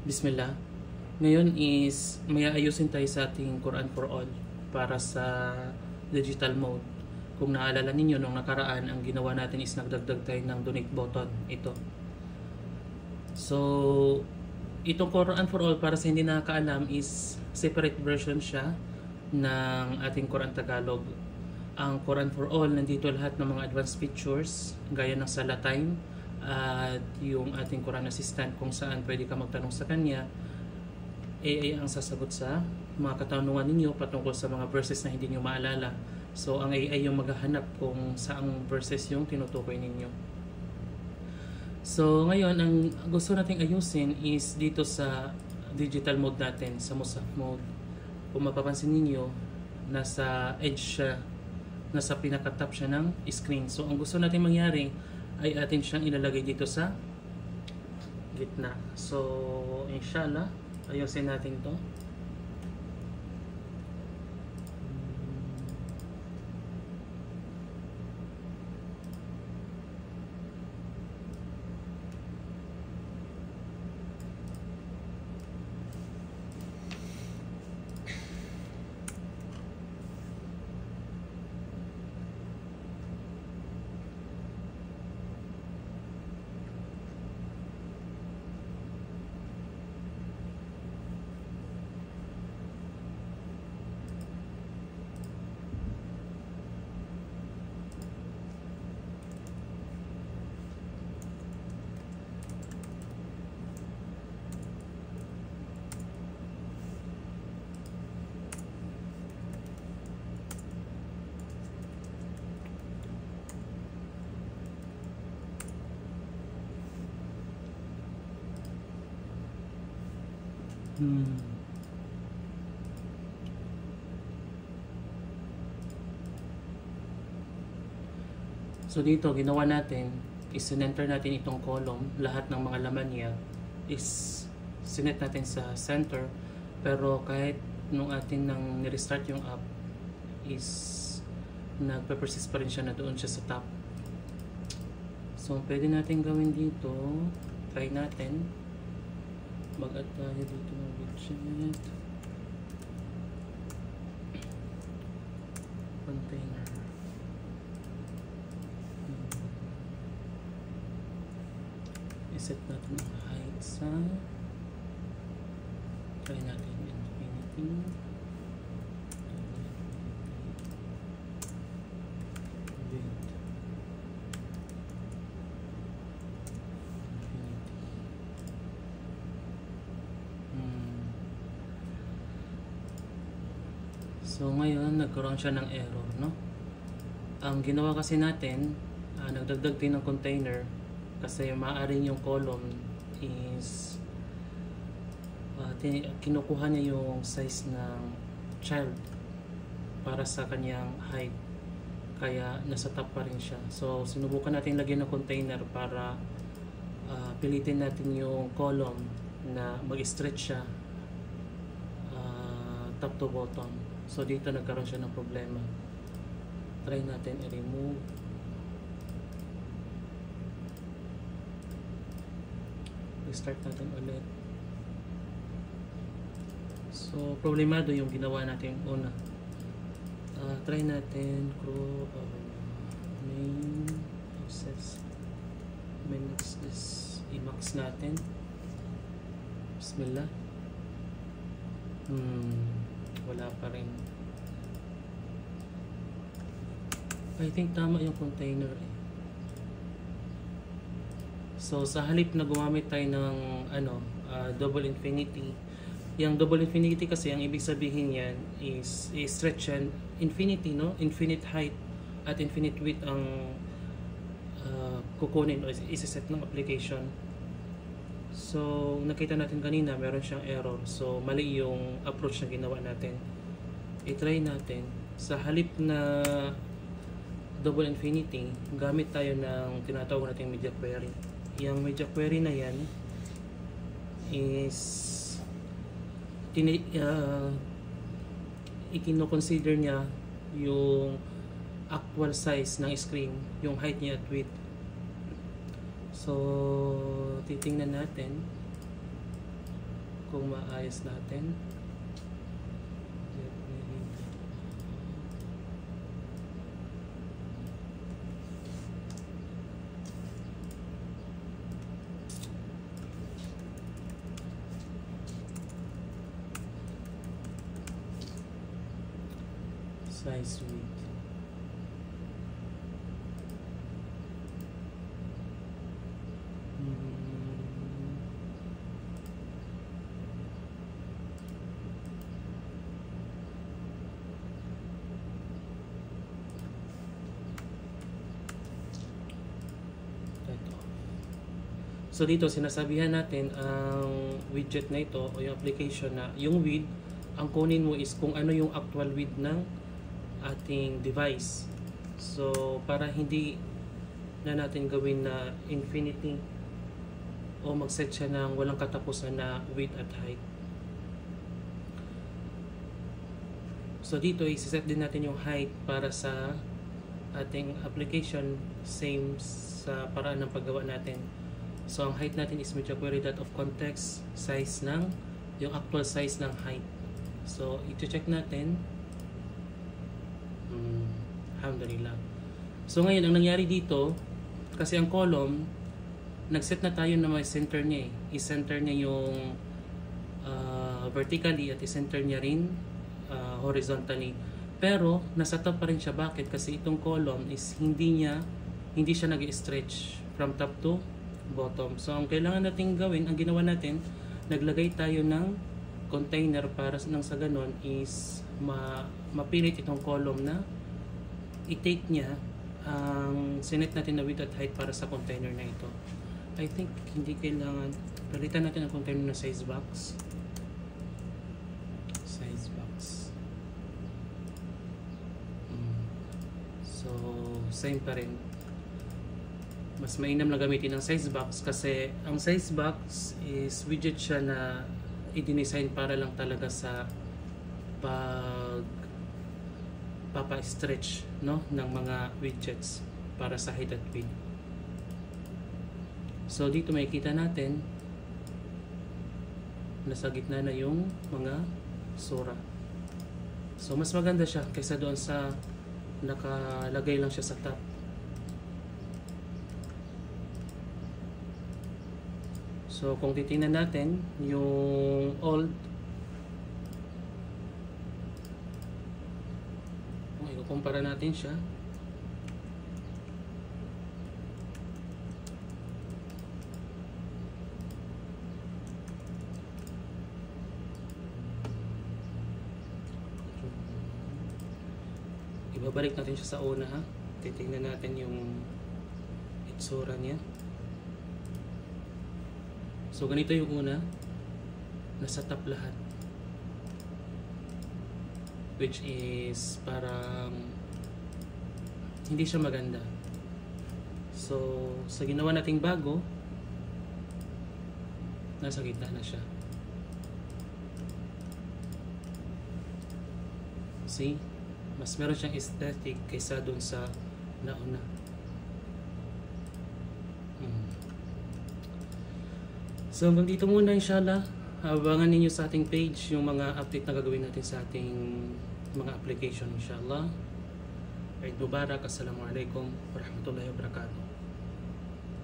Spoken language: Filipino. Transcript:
Bismillah. Ngayon is may ayusin tayo sa ating Quran for All para sa digital mode. Kung naalala ninyo nung nakaraan, ang ginawa natin is nagdagdag tayo ng donate button. Ito. So, itong Quran for All, para sa hindi nakakaalam, is separate version siya ng ating Quran Tagalog. Ang Quran for All, nandito lahat ng mga advanced features gaya ng Salatime at yung ating Quran Assistant, kung saan pwede ka magtanong sa kanya. AI ang sasagot sa mga katanungan ninyo patungkol sa mga verses na hindi nyo maalala. So ang AI yung maghahanap kung saang verses yung tinutukoy ninyo. So ngayon, ang gusto nating ayusin is dito sa digital mode natin, sa Musaf mode. Kung mapapansin ninyo, nasa edge siya, nasa pinaka-top siya ng screen. So ang gusto natin mangyari ay atin siyang ilalagay dito sa gitna. So inshallah, ayusin natin to. So dito, ginawa natin is sinenter natin itong column. Lahat ng mga laman niya is sinet natin sa center. Pero kahit nung atin nang nirestart yung app is nagpe-persist pa rin siya na doon siya sa top. So pwede natin gawin dito. Try natin. Mag-add tayo dito ng widget. Container. I-set natin ang height sa, try natin infinity. Width. So ngayon nagkaroon siya ng error, no? Ang ginawa kasi natin, nagdagdag din ng container kasi maaaring yung column is kinukuha niya yung size ng child para sa kanyang height, kaya nasa top pa rin siya. So sinubukan natin lagyan ng container para pilitin natin yung column na mag-stretch siya top to bottom. So dito nagkaroon siya ng problema. Try natin i-remove. Restart natin ulit. So problemado yung ginawa natin una. Try natin main access minutes this i-max natin. Bismillah. Wala pa rin. I think tama yung container eh. So sa halip na gumamit tayo ng double infinity, yung double infinity kasi ang ibig sabihin yan is stretch and infinity, no? Infinite height at infinite width ang kukunin o isa-set ng application. So nakita natin kanina meron siyang error. So mali yung approach na ginawa natin. I-try natin. Sa halip na double infinity, gamit tayo ng tinatawag nating media query. Yung media query na yan is ikino-consider niya yung actual size ng screen, yung height niya at width. So titingnan natin kung maayos natin. Size width. So dito sinasabihan natin ang widget na ito o yung application na yung width, ang kunin mo is kung ano yung actual width ng ating device. So para hindi na natin gawin na infinity o mag-set siya ng walang katapusan na width at height. So dito i-set din natin yung height para sa ating application, same sa paraan ng paggawa natin. So ang height natin is media query dot of context size ng yung actual size ng height. So i-check natin. Alhamdulillah. So ngayon ang nangyari dito, kasi ang column nag-set na tayo na may center niya eh. I-center niya yung vertically at i-center niya rin horizontally. Pero nasa top pa rin siya. Bakit? Kasi itong column is hindi siya nag-stretch from top to bottom. So ang kailangan natin gawin, ang ginawa natin, naglagay tayo ng container para nang sa ganon is mapilit itong column na i-take niya ang sinet natin na width at height para sa container na ito. I think hindi kailangan palitan natin ang container na size box. So same pa rin. Mas mainam na gamitin ang size box kasi ang size box is widget siya na i-design para lang talaga sa papa-stretch no ng mga widgets para sa height at width. So dito makikita natin nasa gitna na yung mga sura. So mas maganda siya kaysa doon sa nakalagay lang siya sa top. So kung titingnan natin yung old, kung ikukumpara natin siya, ibabalik natin siya sa una ha. Titingnan natin yung itsura niya. So ganito yung una, nasa top lahat, which is parang hindi siya maganda. So sa ginawa nating bago, nasa gitna na siya. See? Mas meron siyang aesthetic kaysa dun sa nauna. So hanggang dito muna inshallah. Abangan ninyo sa ating page yung mga update na gagawin natin sa ating mga application inshallah. Eid Mubarak. Assalamualaikum warahmatullahi wabarakatuh.